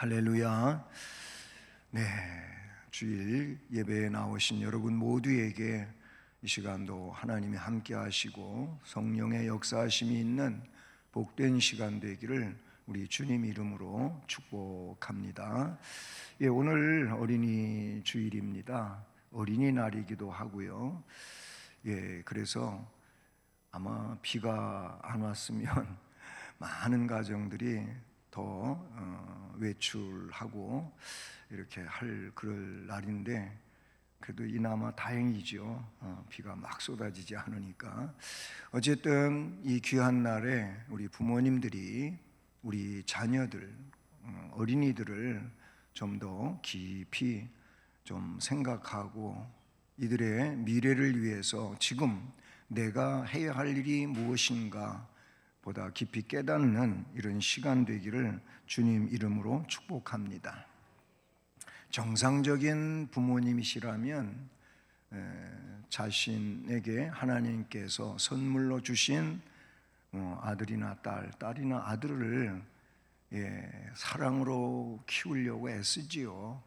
할렐루야. 네, 주일 예배에 나오신 여러분 모두에게 이 시간도 하나님이 함께 하시고 성령의 역사하심이 있는 복된 시간 되기를 우리 주님 이름으로 축복합니다. 예, 오늘 어린이 주일입니다. 어린이날이기도 하고요. 예, 그래서 아마 비가 안 왔으면 많은 가정들이 더 외출하고 이렇게 할 그럴 날인데 그래도 이나마 다행이죠. 비가 막 쏟아지지 않으니까. 어쨌든 이 귀한 날에 우리 부모님들이 우리 자녀들, 어린이들을 좀 더 깊이 좀 생각하고 이들의 미래를 위해서 지금 내가 해야 할 일이 무엇인가 보다 깊이 깨닫는 이런 시간 되기를 주님 이름으로 축복합니다. 정상적인 부모님이시라면 자신에게 하나님께서 선물로 주신 아들이나 딸, 딸이나 아들을 사랑으로 키우려고 애쓰지요.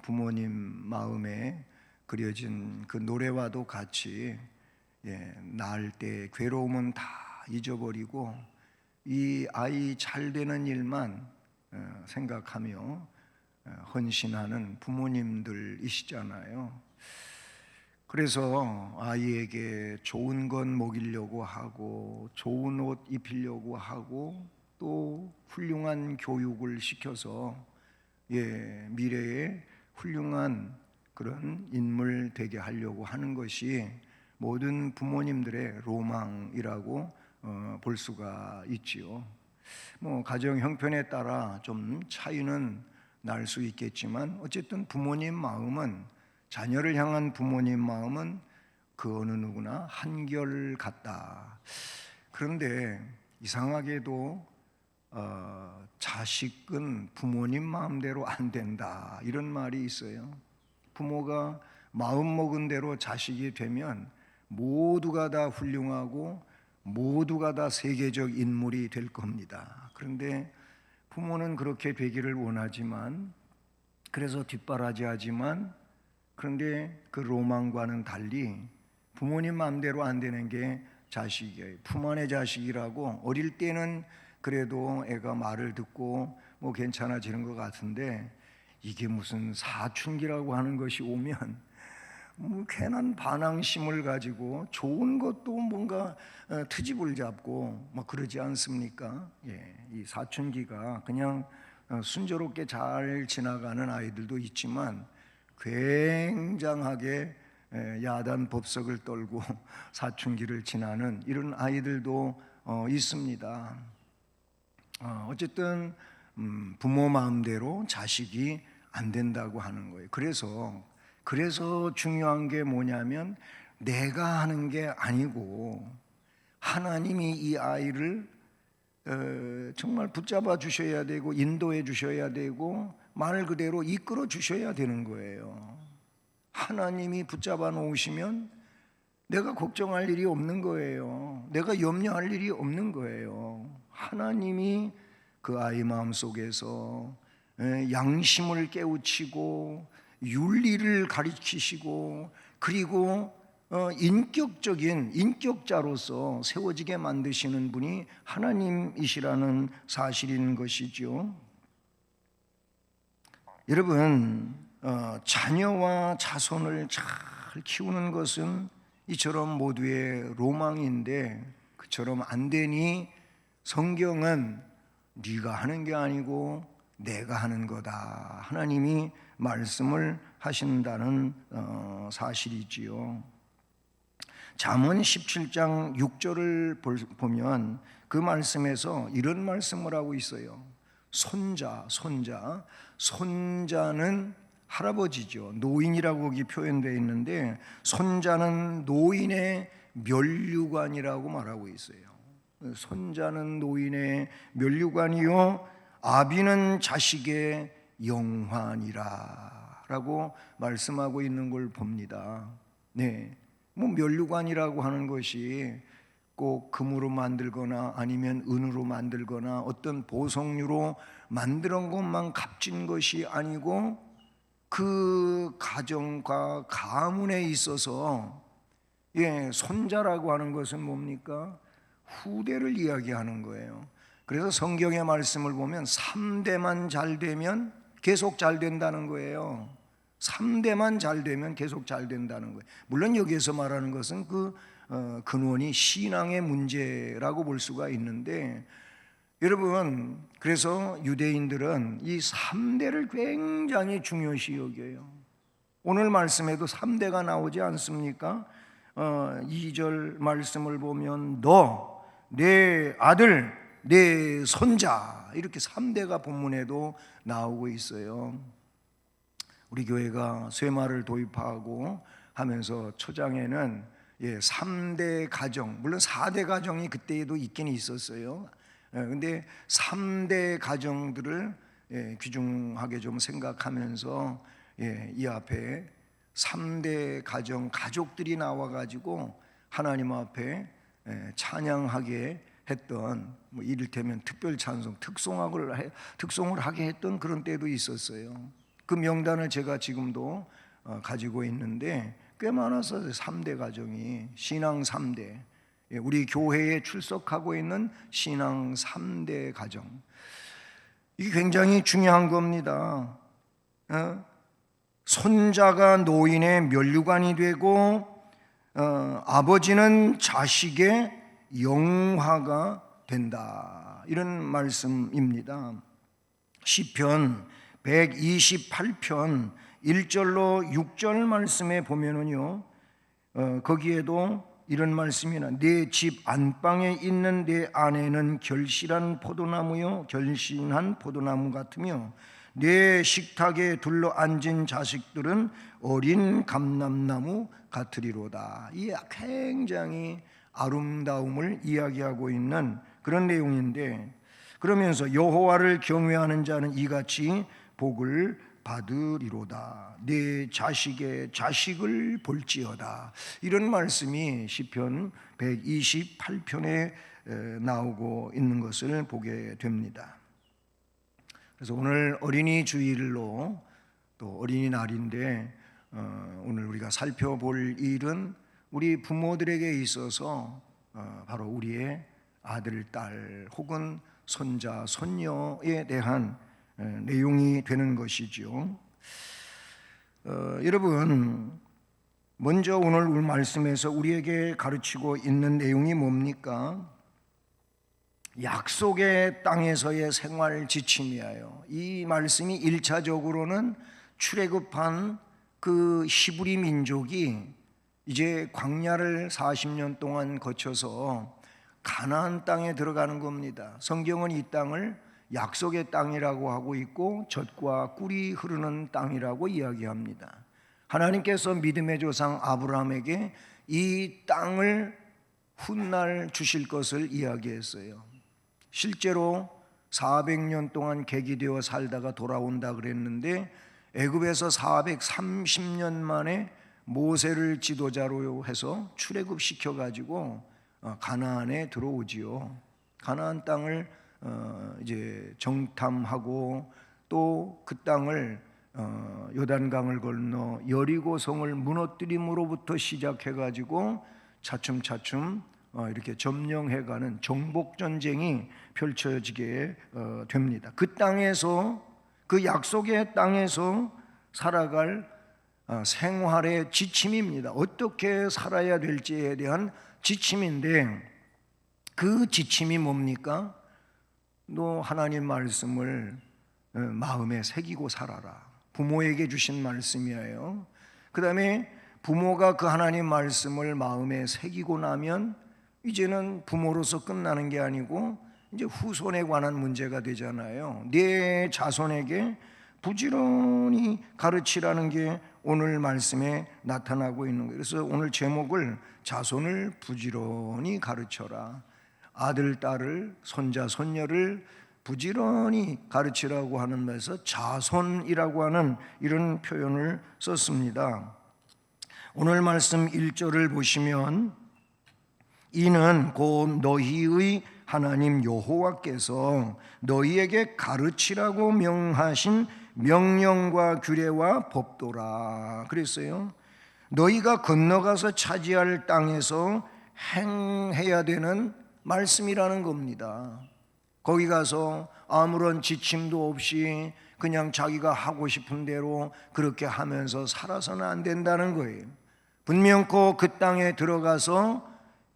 부모님 마음에 그려진 그 노래와도 같이 낳을 때 괴로움은 다 잊어버리고 이 아이 잘 되는 일만 생각하며 헌신하는 부모님들이시잖아요. 그래서 아이에게 좋은 것 먹이려고 하고 좋은 옷 입히려고 하고 또 훌륭한 교육을 시켜서 미래에 훌륭한 그런 인물 되게 하려고 하는 것이 모든 부모님들의 로망이라고 볼 수가 있지요. 가정 형편에 따라 좀 차이는 날 수 있겠지만 어쨌든 부모님 마음은, 자녀를 향한 부모님 마음은 그 어느 누구나 한결같다. 그런데 이상하게도 자식은 부모님 마음대로 안 된다, 이런 말이 있어요. 부모가 마음 먹은 대로 자식이 되면 모두가 다 훌륭하고 모두가 다 세계적 인물이 될 겁니다. 그런데 부모는 그렇게 되기를 원하지만, 그래서 뒷바라지하지만, 그런데 그 로망과는 달리 부모님 마음대로 안 되는 게 자식이에요. 품 안의 자식이라고 어릴 때는 그래도 애가 말을 듣고 괜찮아지는 것 같은데 이게 무슨 사춘기라고 하는 것이 오면 괜한 반항심을 가지고 좋은 것도 뭔가 트집을 잡고 그러지 않습니까? 이 사춘기가 그냥 순조롭게 잘 지나가는 아이들도 있지만 굉장하게 야단 법석을 떨고 사춘기를 지나는 이런 아이들도 있습니다. 어쨌든 부모 마음대로 자식이 안 된다고 하는 거예요. 그래서 중요한 게 뭐냐면 내가 하는 게 아니고 하나님이 이 아이를 정말 붙잡아 주셔야 되고 인도해 주셔야 되고 말 그대로 이끌어 주셔야 되는 거예요. 하나님이 붙잡아 놓으시면 내가 걱정할 일이 없는 거예요. 내가 염려할 일이 없는 거예요. 하나님이 그 아이 마음속에서 양심을 깨우치고 윤리를 가르치시고 그리고 인격자로서 세워지게 만드시는 분이 하나님이시라는 사실인 것이죠. 여러분, 자녀와 자손을 잘 키우는 것은 이처럼 모두의 로망인데 그처럼 안 되니 성경은 네가 하는 게 아니고 내가 하는 거다, 하나님이 말씀을 하신다는 사실이지요. 잠언 17장 6절을 보면 그 말씀에서 이런 말씀을 하고 있어요. 손자는 할아버지죠. 노인이라고 거기 표현되어 있는데 손자는 노인의 면류관이라고 말하고 있어요. 손자는 노인의 면류관이요 아비는 자식의 영환이라 라고 말씀하고 있는 걸 봅니다. 면류관이라고 하는 것이 꼭 금으로 만들거나 아니면 은으로 만들거나 어떤 보석류로 만드는 것만 값진 것이 아니고 그 가정과 가문에 있어서 손자라고 하는 것은 뭡니까? 후대를 이야기하는 거예요. 그래서 성경의 말씀을 보면 3대만 잘 되면 계속 잘 된다는 거예요. 3대만 잘 되면 계속 잘 된다는 거예요. 물론 여기에서 말하는 것은 그 근원이 신앙의 문제라고 볼 수가 있는데, 여러분, 그래서 유대인들은 이 3대를 굉장히 중요시 여겨요. 오늘 말씀에도 3대가 나오지 않습니까? 2절 말씀을 보면 너, 내 아들, 내 손자, 이렇게 3대가 본문에도 나오고 있어요. 우리 교회가 쇠마를 도입하고 하면서 초장에는 3대 가정, 물론 4대 가정이 그때에도 있긴 있었어요. 근데 3대 가정들을 귀중하게 좀 생각하면서 이 앞에 3대 가정, 가족들이 나와가지고 하나님 앞에 찬양하게 했던, 이를테면 특별 찬송, 특송을 하게 했던 그런 때도 있었어요. 그 명단을 제가 지금도 가지고 있는데 꽤 많았어요. 3대 가정이, 신앙 3대, 우리 교회에 출석하고 있는 신앙 3대 가정, 이게 굉장히 중요한 겁니다. 손자가 노인의 면류관이 되고 아버지는 자식의 영화가 된다, 이런 말씀입니다. 시편 128편 1절로 6절 말씀에 보면은요, 거기에도 이런 말씀이나 내 집 안방에 있는 내 아내는 결실한 포도나무요, 결실한 포도나무 같으며 내 식탁에 둘러 앉은 자식들은 어린 감람나무 같으리로다. 이 굉장히 아름다움을 이야기하고 있는 그런 내용인데, 그러면서 여호와를 경외하는 자는 이같이 복을 받으리로다. 내 자식의 자식을 볼지어다. 이런 말씀이 시편 128편에 나오고 있는 것을 보게 됩니다. 그래서 오늘 어린이 주일로 또 어린이날인데 오늘 우리가 살펴볼 일은 우리 부모들에게 있어서 바로 우리의 아들, 딸 혹은 손자, 손녀에 대한 내용이 되는 것이죠. 여러분, 먼저 오늘 우리 말씀에서 우리에게 가르치고 있는 내용이 뭡니까? 약속의 땅에서의 생활 지침이에요. 이 말씀이 1차적으로는 출애굽한 그 히브리 민족이 이제 광야를 40년 동안 거쳐서 가나안 땅에 들어가는 겁니다. 성경은 이 땅을 약속의 땅이라고 하고 있고 젖과 꿀이 흐르는 땅이라고 이야기합니다. 하나님께서 믿음의 조상 아브라함에게 이 땅을 훗날 주실 것을 이야기했어요. 실제로 400년 동안 객이되어 살다가 돌아온다 그랬는데 애굽에서 430년 만에 모세를 지도자로 해서 출애굽시켜 가지고 가나안에 들어오지요. 가나안 땅을 이제 정탐하고 또 그 땅을 요단강을 건너 여리고성을 무너뜨림으로부터 시작해 가지고 차츰차츰 이렇게 점령해가는 정복전쟁이 펼쳐지게 됩니다. 그 땅에서, 그 약속의 땅에서 살아갈 생활의 지침입니다. 어떻게 살아야 될지에 대한 지침인데, 그 지침이 뭡니까? 너 하나님 말씀을 마음에 새기고 살아라. 부모에게 주신 말씀이에요. 그 다음에 부모가 그 하나님 말씀을 마음에 새기고 나면 이제는 부모로서 끝나는 게 아니고 이제 후손에 관한 문제가 되잖아요. 내 자손에게 부지런히 가르치라는 게 오늘 말씀에 나타나고 있는 거예요. 그래서 오늘 제목을 자손을 부지런히 가르쳐라. 아들, 딸을, 손자, 손녀를 부지런히 가르치라고 하는 데서 자손이라고 하는 이런 표현을 썼습니다. 오늘 말씀 1절을 보시면 이는 곧 너희의 하나님 여호와께서 너희에게 가르치라고 명하신 명령과 규례와 법도라 그랬어요. 너희가 건너가서 차지할 땅에서 행해야 되는 말씀이라는 겁니다. 거기 가서 아무런 지침도 없이 그냥 자기가 하고 싶은 대로 그렇게 하면서 살아서는 안 된다는 거예요. 분명코 그 땅에 들어가서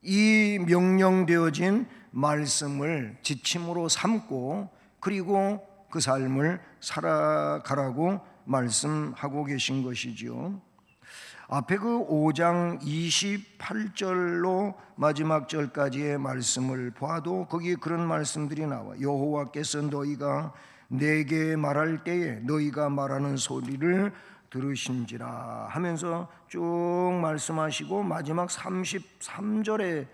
이 명령되어진 말씀을 지침으로 삼고 그리고 그 삶을 살아가라고 말씀하고 계신 것이지요. 앞에 그 5장 28절로 마지막 절까지의 말씀을 봐도 거기에 그런 말씀들이 나와. 여호와께서 너희가 내게 말할 때에 너희가 말하는 소리를 들으신지라 하면서 쭉 말씀하시고 마지막 33절에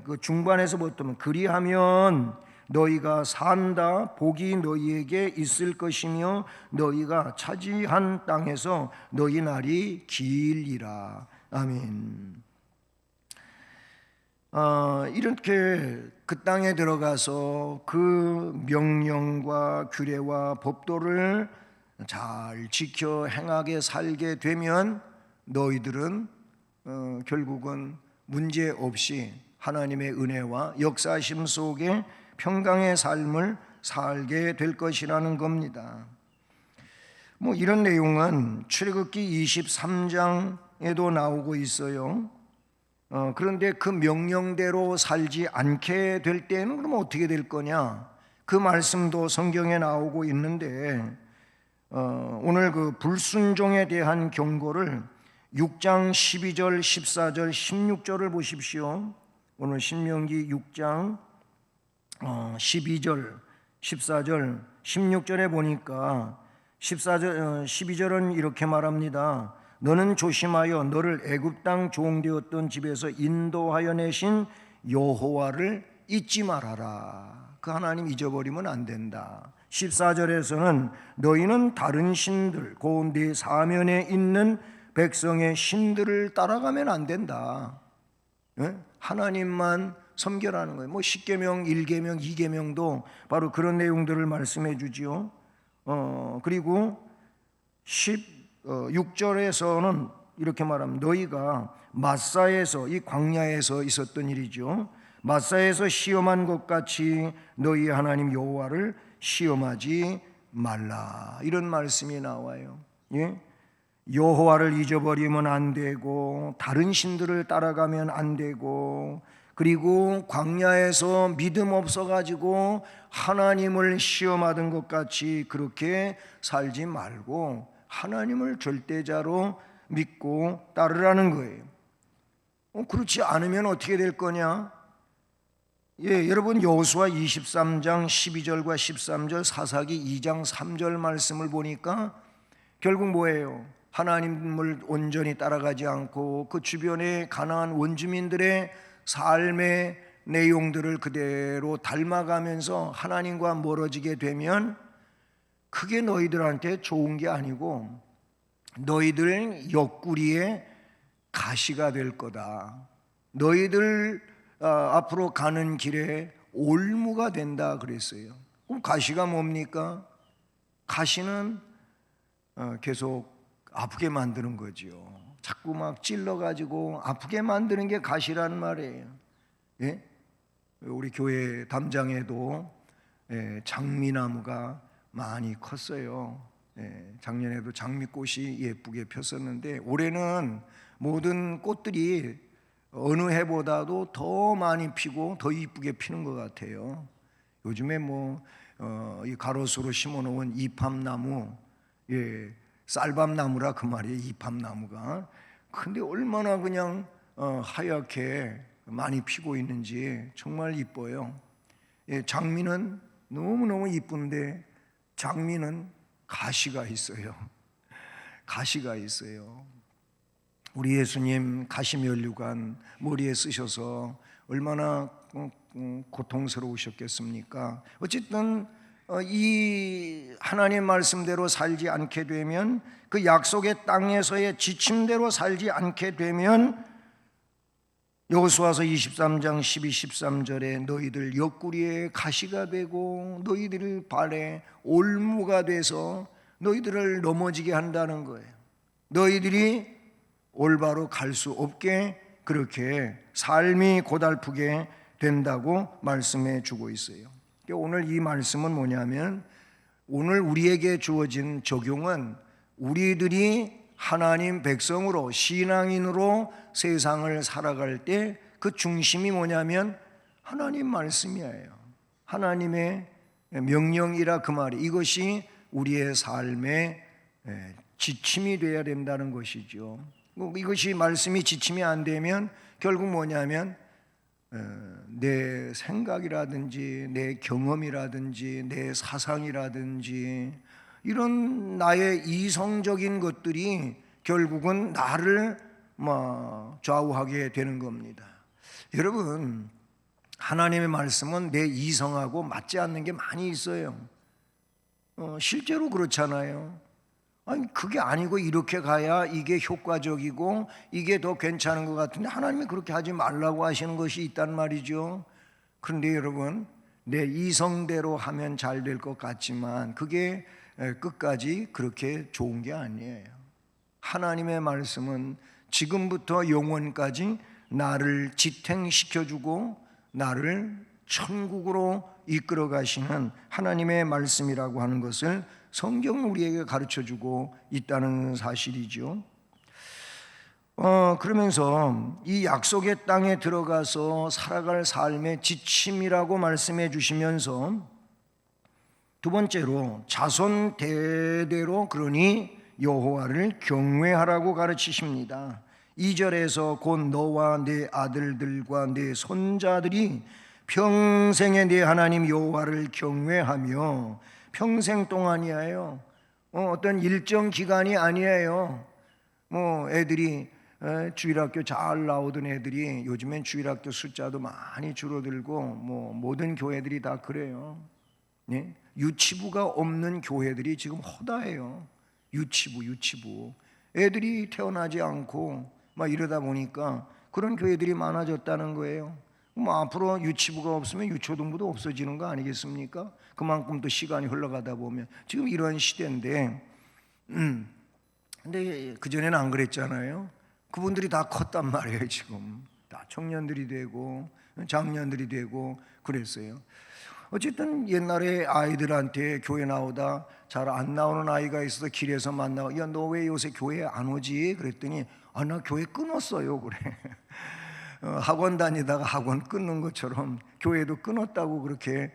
그 중반에서 보면 그리하면 너희가 산다 복이 너희에게 있을 것이며 너희가 차지한 땅에서 너희 날이 길리라. 아멘. 이렇게 그 땅에 들어가서 그 명령과 규례와 법도를 잘 지켜 행하게 살게 되면 너희들은 결국은 문제 없이 하나님의 은혜와 역사심 속에 평강의 삶을 살게 될 것이라는 겁니다. 뭐 이런 내용은 출애굽기 23장에도 나오고 있어요. 그런데 그 명령대로 살지 않게 될 때는 그럼 어떻게 될 거냐? 그 말씀도 성경에 나오고 있는데 오늘 그 불순종에 대한 경고를 6장 12절, 14절, 16절을 보십시오. 오늘 신명기 6장 12절, 14절, 16절에 보니까 12절은 이렇게 말합니다. 너는 조심하여 너를 애굽 땅 종되었던 집에서 인도하여 내신 여호와를 잊지 말아라. 그 하나님 잊어버리면 안 된다. 14절에서는 너희는 다른 신들 곧 네 사면에 있는 백성의 신들을 따라가면 안 된다. 하나님만 섬겨라는 거예요. 뭐 10계명, 1계명, 2계명도 바로 그런 내용들을 말씀해 주지요. 그리고 16절에서는 이렇게 말합니다. 너희가 마사에서 이 광야에서 있었던 일이죠. 마사에서 시험한 것 같이 너희 하나님 여호와를 시험하지 말라. 이런 말씀이 나와요. 예? 여호와를 잊어버리면 안 되고 다른 신들을 따라가면 안 되고 그리고 광야에서 믿음 없어가지고 하나님을 시험하던 것 같이 그렇게 살지 말고 하나님을 절대자로 믿고 따르라는 거예요. 그렇지 않으면 어떻게 될 거냐? 여러분 여호수아 23장 12절과 13절, 사사기 2장 3절 말씀을 보니까 결국 뭐예요? 하나님을 온전히 따라가지 않고 그 주변의 가나안 원주민들의 삶의 내용들을 그대로 닮아가면서 하나님과 멀어지게 되면 그게 너희들한테 좋은 게 아니고 너희들 옆구리에 가시가 될 거다. 너희들 앞으로 가는 길에 올무가 된다 그랬어요. 그럼 가시가 뭡니까? 가시는 계속 아프게 만드는 거죠. 자꾸 막 찔러가지고 아프게 만드는 게 가시라는 말이에요. 예? 우리 교회 담장에도 장미나무가 많이 컸어요. 작년에도 장미꽃이 예쁘게 폈었는데 올해는 모든 꽃들이 어느 해보다도 더 많이 피고 더 이쁘게 피는 것 같아요. 요즘에 이 가로수로 심어놓은 이팝나무, 쌀밥나무라 그 말이에요. 이팝나무가. 근데 얼마나 그냥 하얗게 많이 피고 있는지 정말 이뻐요. 장미는 너무너무 이쁜데 장미는 가시가 있어요. 가시가 있어요. 우리 예수님 가시면류관 머리에 쓰셔서 얼마나 고통스러우셨겠습니까? 어쨌든 이 하나님 말씀대로 살지 않게 되면 그 약속의 땅에서의 지침대로 살지 않게 되면 여호수아서 23장 12, 13절에 너희들 옆구리에 가시가 되고 너희들 발에 올무가 돼서 너희들을 넘어지게 한다는 거예요. 너희들이 올바로 갈 수 없게 그렇게 삶이 고달프게 된다고 말씀해 주고 있어요. 오늘 이 말씀은 뭐냐면 오늘 우리에게 주어진 적용은 우리들이 하나님 백성으로 신앙인으로 세상을 살아갈 때 그 중심이 뭐냐면 하나님 말씀이에요. 하나님의 명령이라 그 말이 이것이 우리의 삶의 지침이 되어야 된다는 것이죠. 이것이 말씀이 지침이 안 되면 결국 뭐냐면 내 생각이라든지 내 경험이라든지 내 사상이라든지 이런 나의 이성적인 것들이 결국은 나를 좌우하게 되는 겁니다. 여러분, 하나님의 말씀은 내 이성하고 맞지 않는 게 많이 있어요. 실제로 그렇잖아요. 아니, 그게 아니고 이렇게 가야 이게 효과적이고 이게 더 괜찮은 것 같은데 하나님이 그렇게 하지 말라고 하시는 것이 있단 말이죠. 그런데 여러분, 내 이성대로 하면 잘 될 것 같지만 그게 끝까지 그렇게 좋은 게 아니에요. 하나님의 말씀은 지금부터 영원까지 나를 지탱시켜주고 나를 천국으로 이끌어 가시는 하나님의 말씀이라고 하는 것을 성경은 우리에게 가르쳐주고 있다는 사실이죠. 그러면서 이 약속의 땅에 들어가서 살아갈 삶의 지침이라고 말씀해 주시면서 두 번째로 자손 대대로 그러니 여호와를 경외하라고 가르치십니다. 2절에서 곧 너와 네 아들들과 네 손자들이 평생에 네 하나님 여호와를 경외하며 평생 동안이에요. 어떤 일정 기간이 아니에요. 애들이 주일학교 잘 나오던 애들이 요즘엔 주일학교 숫자도 많이 줄어들고 모든 교회들이 다 그래요. 네? 유치부가 없는 교회들이 지금 허다해요. 유치부 애들이 태어나지 않고 이러다 보니까 그런 교회들이 많아졌다는 거예요. 앞으로 유치부가 없으면 유초등부도 없어지는 거 아니겠습니까? 그만큼 또 시간이 흘러가다 보면 지금 이런 시대인데 근데 그전에는 안 그랬잖아요. 그분들이 다 컸단 말이에요. 지금 다 청년들이 되고 장년들이 되고 그랬어요. 어쨌든 옛날에 아이들한테 교회 나오다 잘 안 나오는 아이가 있어서 길에서 만나고 야, 너 왜 요새 교회 안 오지? 그랬더니 나 교회 끊었어요 그래. 학원 다니다가 학원 끊는 것처럼 교회도 끊었다고 그렇게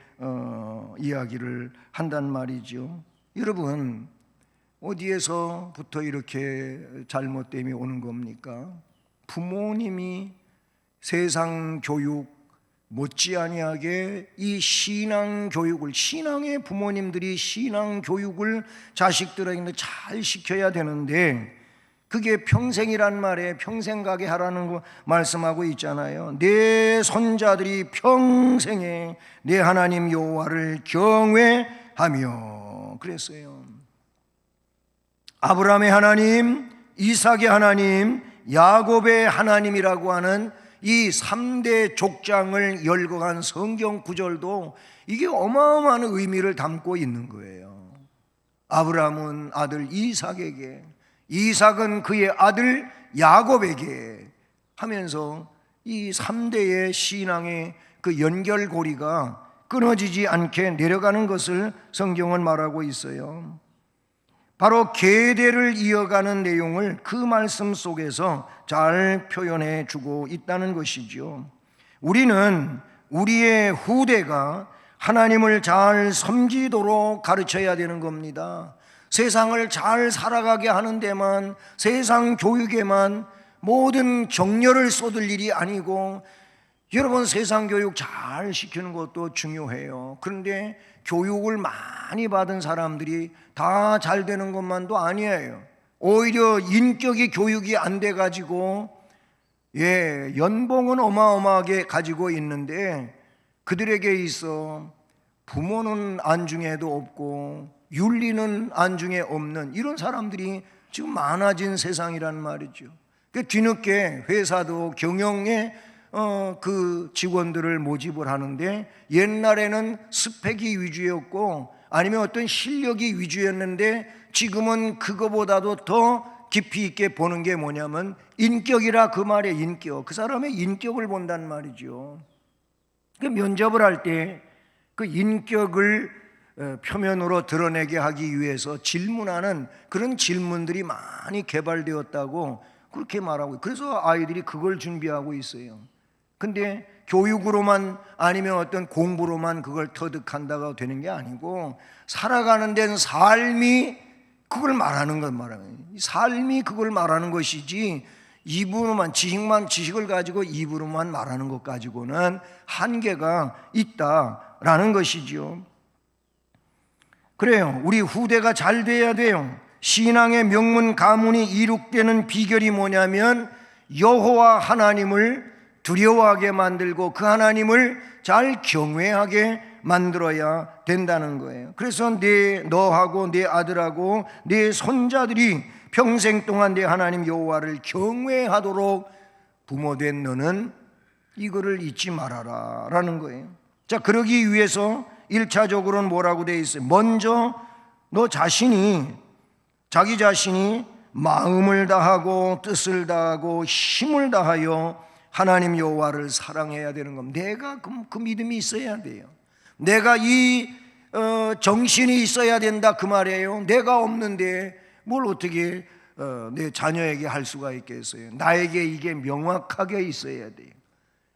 이야기를 한단 말이죠. 여러분, 어디에서부터 이렇게 잘못됨이 오는 겁니까? 부모님이 세상 교육 못지아니하게 이 신앙 교육을, 신앙의 부모님들이 신앙 교육을 자식들에게 잘 시켜야 되는데 그게 평생이란 말에 평생 가게 하라는 거 말씀하고 있잖아요. 내 손자들이 평생에 내 하나님 여호와를 경외하며 그랬어요. 아브라함의 하나님, 이삭의 하나님, 야곱의 하나님이라고 하는 이 3대 족장을 열거한 성경 구절도 이게 어마어마한 의미를 담고 있는 거예요. 아브라함은 아들 이삭에게, 이삭은 그의 아들 야곱에게 하면서 이 3대의 신앙의 그 연결고리가 끊어지지 않게 내려가는 것을 성경은 말하고 있어요. 바로 계대를 이어가는 내용을 그 말씀 속에서 잘 표현해 주고 있다는 것이죠. 우리는 우리의 후대가 하나님을 잘 섬기도록 가르쳐야 되는 겁니다. 세상을 잘 살아가게 하는 데만, 세상 교육에만 모든 정열을 쏟을 일이 아니고, 여러분 세상 교육 잘 시키는 것도 중요해요. 그런데 교육을 많이 받은 사람들이 다 잘 되는 것만도 아니에요. 오히려 인격이 교육이 안 돼 가지고 연봉은 어마어마하게 가지고 있는데 그들에게 있어 부모는 안중에도 없고 윤리는 안중에 없는 이런 사람들이 지금 많아진 세상이란 말이죠. 뒤늦게 회사도 경영에 그 직원들을 모집을 하는데 옛날에는 스펙이 위주였고 아니면 어떤 실력이 위주였는데 지금은 그거보다도 더 깊이 있게 보는 게 뭐냐면 인격이라 그 말의 인격, 그 사람의 인격을 본단 말이죠. 그 면접을 할 때 그 인격을 표면으로 드러내게 하기 위해서 질문하는 그런 질문들이 많이 개발되었다고 그렇게 말하고, 그래서 아이들이 그걸 준비하고 있어요. 근데 교육으로만 아니면 어떤 공부로만 그걸 터득한다고 되는 게 아니고 살아가는 데는 삶이 그걸 말하는 것 말하는 삶이 그걸 말하는 것이지 입으로만 지식을 가지고 입으로만 말하는 것 가지고는 한계가 있다라는 것이죠. 그래요. 우리 후대가 잘 돼야 돼요. 신앙의 명문 가문이 이룩되는 비결이 뭐냐면 여호와 하나님을 두려워하게 만들고 그 하나님을 잘 경외하게 만들어야 된다는 거예요. 그래서 너하고 내 아들하고 내 손자들이 평생 동안 내 하나님 여호와를 경외하도록 부모된 너는 이거를 잊지 말아라 라는 거예요. 자, 그러기 위해서 1차적으로는 뭐라고 되어 있어요? 먼저 너 자신이 자기 자신이 마음을 다하고 뜻을 다하고 힘을 다하여 하나님 여호와를 사랑해야 되는 겁니다. 내가 그 믿음이 있어야 돼요. 내가 이 정신이 있어야 된다 그 말이에요. 내가 없는데 뭘 어떻게 내 자녀에게 할 수가 있겠어요? 나에게 이게 명확하게 있어야 돼요.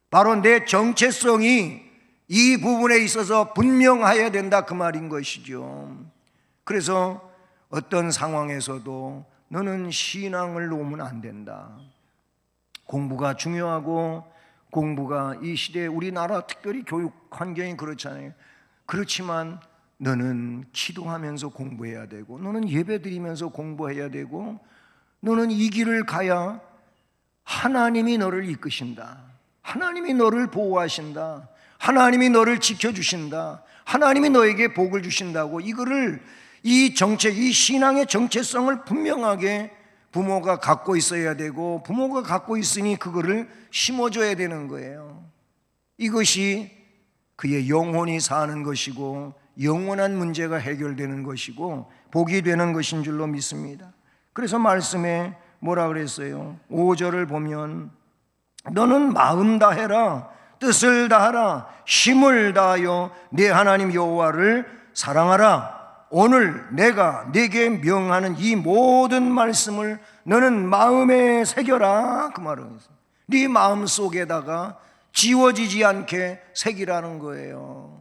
바로 내 정체성이 이 부분에 있어서 분명해야 된다 그 말인 것이죠. 그래서 어떤 상황에서도 너는 신앙을 놓으면 안 된다. 공부가 중요하고 공부가 이 시대에 우리나라 특별히 교육 환경이 그렇잖아요. 그렇지만 너는 기도하면서 공부해야 되고 너는 예배드리면서 공부해야 되고 너는 이 길을 가야 하나님이 너를 이끄신다. 하나님이 너를 보호하신다. 하나님이 너를 지켜주신다. 하나님이 너에게 복을 주신다고 이거를 이 신앙의 정체성을 분명하게 부모가 갖고 있어야 되고 부모가 갖고 있으니 그거를 심어줘야 되는 거예요. 이것이 그의 영혼이 사는 것이고 영원한 문제가 해결되는 것이고 복이 되는 것인 줄로 믿습니다. 그래서 말씀에 뭐라 그랬어요? 5절을 보면 너는 마음 다해라 뜻을 다하라 힘을 다하여 내 하나님 여호와를 사랑하라. 오늘 내가 네게 명하는 이 모든 말씀을 너는 마음에 새겨라 그 말은 네 마음 속에다가 지워지지 않게 새기라는 거예요.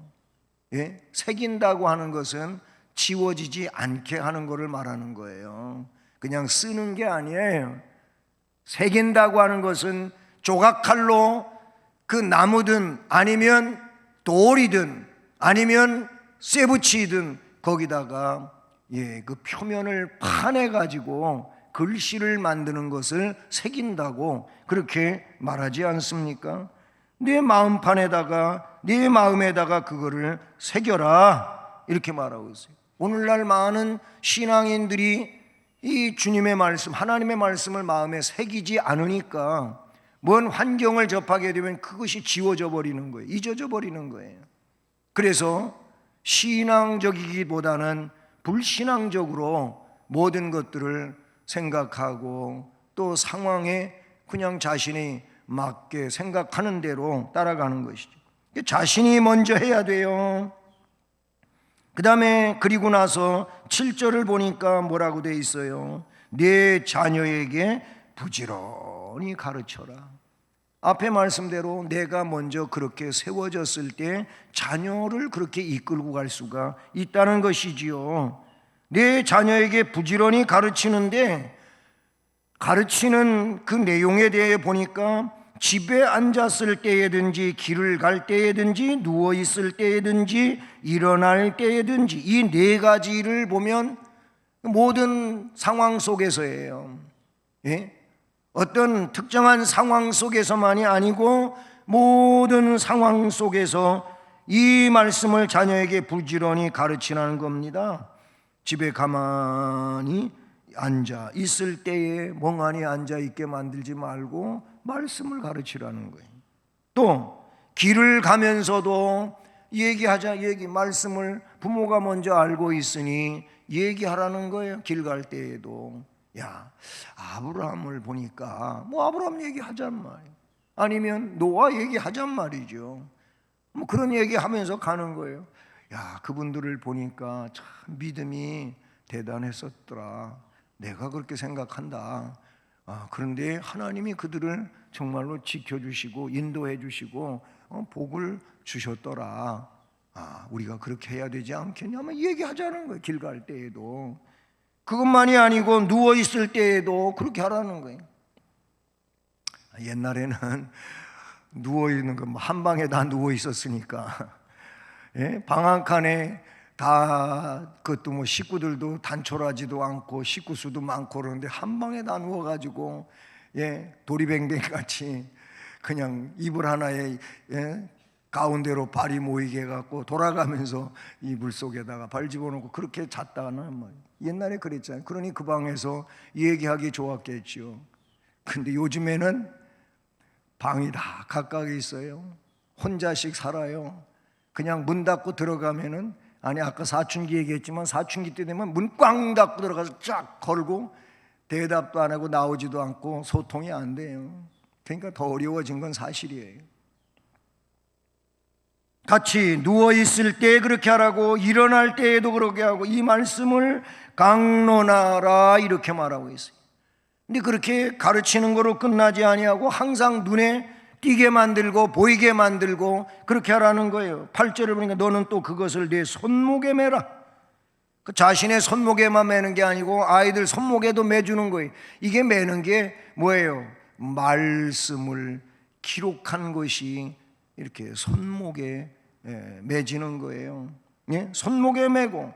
예? 새긴다고 하는 것은 지워지지 않게 하는 것을 말하는 거예요. 그냥 쓰는 게 아니에요. 새긴다고 하는 것은 조각칼로 그 나무든 아니면 돌이든 아니면 쇠붙이든 거기다가 그 표면을 파내 가지고 글씨를 만드는 것을 새긴다고 그렇게 말하지 않습니까? 내 마음판에다가 내 마음에다가 그거를 새겨라 이렇게 말하고 있어요. 오늘날 많은 신앙인들이 이 주님의 말씀, 하나님의 말씀을 마음에 새기지 않으니까 먼 환경을 접하게 되면 그것이 지워져 버리는 거예요. 잊어져 버리는 거예요. 그래서 신앙적이기보다는 불신앙적으로 모든 것들을 생각하고 또 상황에 그냥 자신이 맞게 생각하는 대로 따라가는 것이죠. 자신이 먼저 해야 돼요. 그 다음에 그리고 나서 7절을 보니까 뭐라고 돼 있어요? 내 자녀에게 부지런히 가르쳐라. 앞에 말씀대로 내가 먼저 그렇게 세워졌을 때 자녀를 그렇게 이끌고 갈 수가 있다는 것이지요. 내 자녀에게 부지런히 가르치는데 가르치는 그 내용에 대해 보니까 집에 앉았을 때에든지 길을 갈 때에든지 누워 있을 때에든지 일어날 때에든지 이 네 가지를 보면 모든 상황 속에서예요. 예? 어떤 특정한 상황 속에서만이 아니고 모든 상황 속에서 이 말씀을 자녀에게 부지런히 가르치라는 겁니다. 집에 가만히 앉아 있을 때에 멍하니 앉아 있게 만들지 말고 말씀을 가르치라는 거예요. 또 길을 가면서도 말씀을 부모가 먼저 알고 있으니 얘기하라는 거예요. 길 갈 때에도 야, 아브라함을 보니까 뭐 아브라함 얘기하잔 말이에요. 아니면 노아 얘기하잔 말이죠. 뭐 그런 얘기하면서 가는 거예요. 야, 그분들을 보니까 참 믿음이 대단했었더라. 내가 그렇게 생각한다. 그런데 하나님이 그들을 정말로 지켜주시고 인도해 주시고 복을 주셨더라. 우리가 그렇게 해야 되지 않겠냐면 얘기하자는 거예요. 길 갈 때에도. 그것만이 아니고 누워 있을 때에도 그렇게 하라는 거예요. 옛날에는 누워 있는 거 한 방에 다 누워 있었으니까 방 한 칸에 다 그것도 뭐 식구들도 단촐하지도 않고 식구 수도 많고 그러는데 한 방에 다 누워가지고 도리뱅뱅 같이 그냥 이불 하나에 가운데로 발이 모이게 해갖고 돌아가면서 이불 속에다가 발 집어넣고 그렇게 잤다는 말. 옛날에 그랬잖아요. 그러니 그 방에서 얘기하기 좋았겠죠. 근데 요즘에는 방이 다 각각 있어요. 혼자씩 살아요. 그냥 문 닫고 들어가면은 아까 사춘기 얘기했지만 사춘기 때 되면 문 꽝 닫고 들어가서 쫙 걸고 대답도 안 하고 나오지도 않고 소통이 안 돼요. 그러니까 더 어려워진 건 사실이에요. 같이 누워 있을 때 그렇게 하라고 일어날 때에도 그렇게 하고 이 말씀을 강론하라 이렇게 말하고 있어요. 근데 그렇게 가르치는 거로 끝나지 아니하고 항상 눈에 띄게 만들고 보이게 만들고 그렇게 하라는 거예요. 8절을 보니까 너는 또 그것을 네 손목에 매라. 그 자신의 손목에만 매는 게 아니고 아이들 손목에도 매주는 거예요. 이게 매는 게 뭐예요? 말씀을 기록한 것이 이렇게 손목에 매지는 거예요. 손목에 매고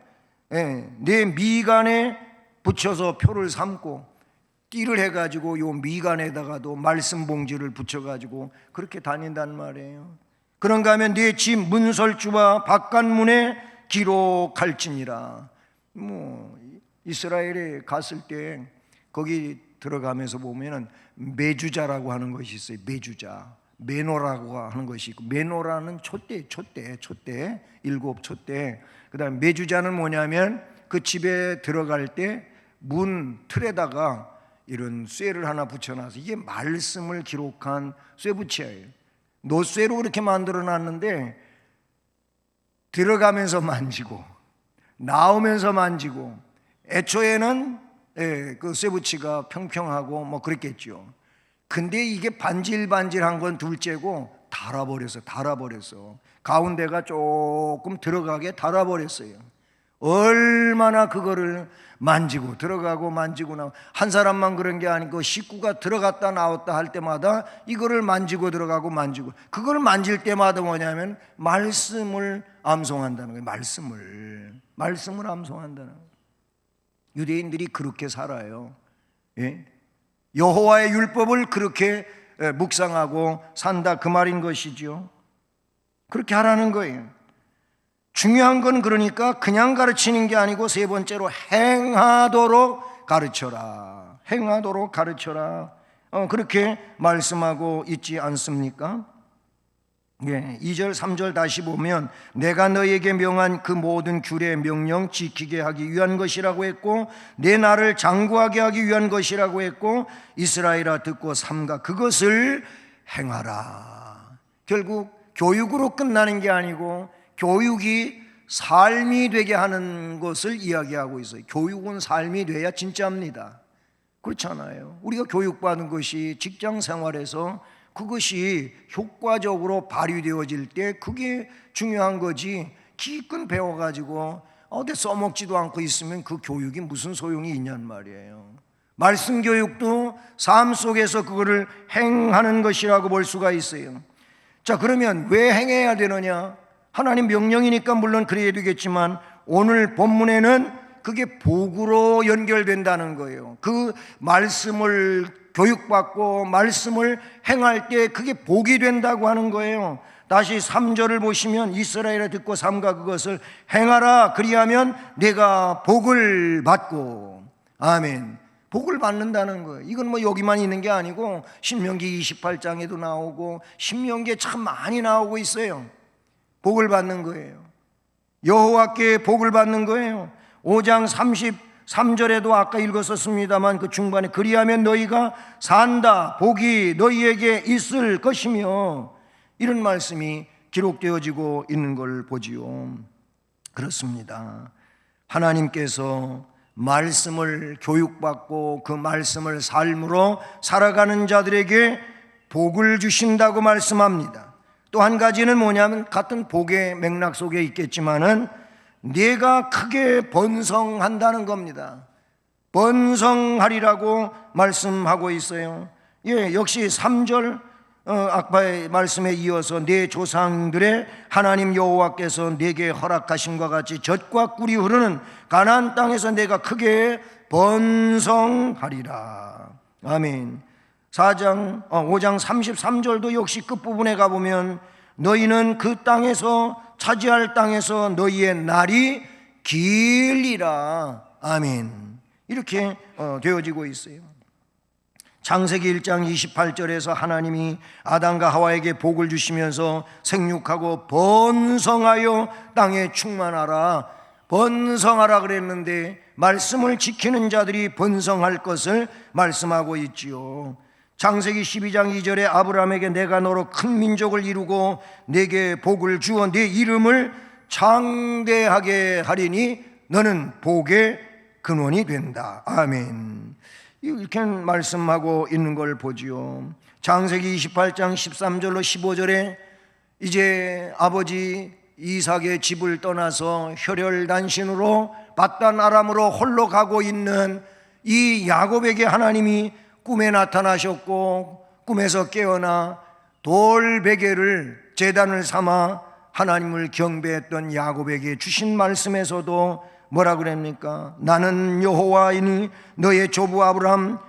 내 미간에 붙여서 표를 삼고 띠를 해가지고 요 미간에다가도 말씀 봉지를 붙여가지고 그렇게 다닌단 말이에요. 그런가 하면 네 집 문설주와 바깥문에 기록할지니라. 뭐 이스라엘에 갔을 때 거기 들어가면서 보면은 메주자라고 하는 것이 있어요. 메주자, 메노라고 하는 것이 있고, 메노라는 촛대, 일곱 촛대. 그다음 메주자는 뭐냐면 그 집에 들어갈 때 문 틀에다가 이런 쇠를 하나 붙여놔서 이게 말씀을 기록한 쇠붙이예요. 노쇠로 그렇게 만들어놨는데 들어가면서 만지고 나오면서 만지고 애초에는 그 쇠붙이가 평평하고 뭐 그랬겠죠. 근데 이게 반질반질한 건 둘째고 달아버렸어. 가운데가 조금 들어가게 달아버렸어요. 얼마나 그거를 만지고 들어가고 만지고 나오고, 한 사람만 그런 게 아니고 식구가 들어갔다 나왔다 할 때마다 이거를 만지고 들어가고 만지고, 그걸 만질 때마다 뭐냐면 말씀을 암송한다는 거예요. 말씀을 암송한다는 거예요. 유대인들이 그렇게 살아요. 여호와의 율법을 그렇게 묵상하고 산다, 그 말인 것이죠. 그렇게 하라는 거예요. 중요한 건 그러니까 그냥 가르치는 게 아니고 세 번째로 행하도록 가르쳐라. 그렇게 말씀하고 있지 않습니까? 2절 3절 다시 보면 내가 너에게 명한 그 모든 규례 명령 지키게 하기 위한 것이라고 했고 내 나를 장구하게 하기 위한 것이라고 했고 이스라엘아 듣고 삼가 그것을 행하라. 결국 교육으로 끝나는 게 아니고 교육이 삶이 되게 하는 것을 이야기하고 있어요. 교육은 삶이 돼야 진짜입니다. 그렇잖아요. 우리가 교육받은 것이 직장 생활에서 그것이 효과적으로 발휘되어질 때 그게 중요한 거지, 기껏 배워가지고 어디 써먹지도 않고 있으면 그 교육이 무슨 소용이 있냔 말이에요. 말씀 교육도 삶 속에서 그거를 행하는 것이라고 볼 수가 있어요. 자, 그러면 왜 행해야 되느냐? 하나님 명령이니까 물론 그래야 되겠지만 오늘 본문에는 그게 복으로 연결된다는 거예요. 그 말씀을 교육받고 말씀을 행할 때 그게 복이 된다고 하는 거예요. 다시 3절을 보시면 이스라엘에 듣고 삼가 그것을 행하라. 그리하면 내가 복을 받고, 아멘, 복을 받는다는 거예요. 이건 뭐 여기만 있는 게 아니고 신명기 28장에도 나오고 신명기에 참 많이 나오고 있어요. 복을 받는 거예요. 여호와께 복을 받는 거예요. 5장 33절에도 아까 읽었었습니다만 그 중반에 그리하면 너희가 산다, 복이 너희에게 있을 것이며, 이런 말씀이 기록되어지고 있는 걸 보지요. 그렇습니다. 하나님께서 말씀을 교육받고 그 말씀을 삶으로 살아가는 자들에게 복을 주신다고 말씀합니다. 또 한 가지는 뭐냐면, 같은 복의 맥락 속에 있겠지만은 네가 크게 번성한다는 겁니다. 번성하리라고 말씀하고 있어요. 역시 3절 아까의 말씀에 이어서 내 조상들의 하나님 여호와께서 내게 허락하신과 같이 젖과 꿀이 흐르는 가나안 땅에서 내가 크게 번성하리라. 아멘. 5장 33절도 역시 끝부분에 가보면 너희는 그 땅에서 차지할 땅에서 너희의 날이 길리라. 아멘. 이렇게 되어지고 있어요. 창세기 1장 28절에서 하나님이 아담과 하와에게 복을 주시면서 생육하고 번성하여 땅에 충만하라, 번성하라 그랬는데 말씀을 지키는 자들이 번성할 것을 말씀하고 있지요. 창세기 12장 2절에 아브라함에게 내가 너로 큰 민족을 이루고 내게 복을 주어 네 이름을 창대하게 하리니 너는 복의 근원이 된다. 아멘. 이렇게 말씀하고 있는 걸 보지요. 창세기 28장 13절로 15절에 이제 아버지 이삭의 집을 떠나서 혈혈단신으로 밧단 아람으로 홀로 가고 있는 이 야곱에게 하나님이 꿈에 나타나셨고, 꿈에서 깨어나 돌 베개를 제단을 삼아 하나님을 경배했던 야곱에게 주신 말씀에서도 뭐라 그랬습니까? 나는 여호와이니 너의 조부 아브라함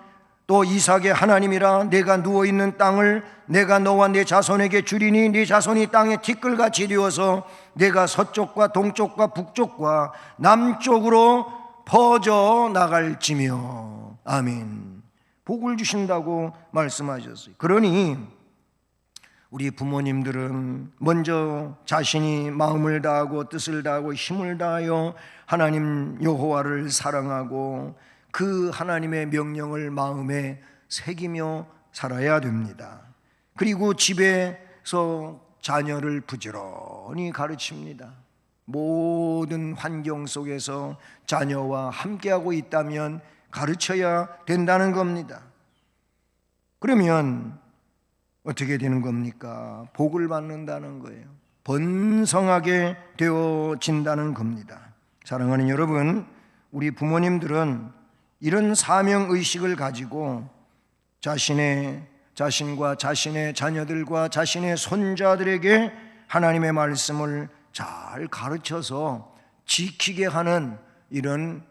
또 이삭의 하나님이라. 내가 누워있는 땅을 내가 너와 내 자손에게 주리니 네 자손이 땅에 티끌같이 되어서 내가 서쪽과 동쪽과 북쪽과 남쪽으로 퍼져 나갈지며. 아멘. 복을 주신다고 말씀하셨어요. 그러니 우리 부모님들은 먼저 자신이 마음을 다하고 뜻을 다하고 힘을 다하여 하나님 여호와를 사랑하고 그 하나님의 명령을 마음에 새기며 살아야 됩니다. 그리고 집에서 자녀를 부지런히 가르칩니다. 모든 환경 속에서 자녀와 함께하고 있다면 가르쳐야 된다는 겁니다. 그러면 어떻게 되는 겁니까? 복을 받는다는 거예요. 번성하게 되어진다는 겁니다. 사랑하는 여러분, 우리 부모님들은 이런 사명의식을 가지고 자신과 자신의 자녀들과 자신의 손자들에게 하나님의 말씀을 잘 가르쳐서 지키게 하는 이런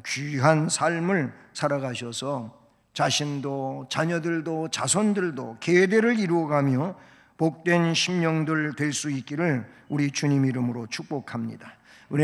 귀한 삶을 살아가셔서 자신도 자녀들도 자손들도 계대를 이루어가며 복된 심령들 될 수 있기를 우리 주님 이름으로 축복합니다.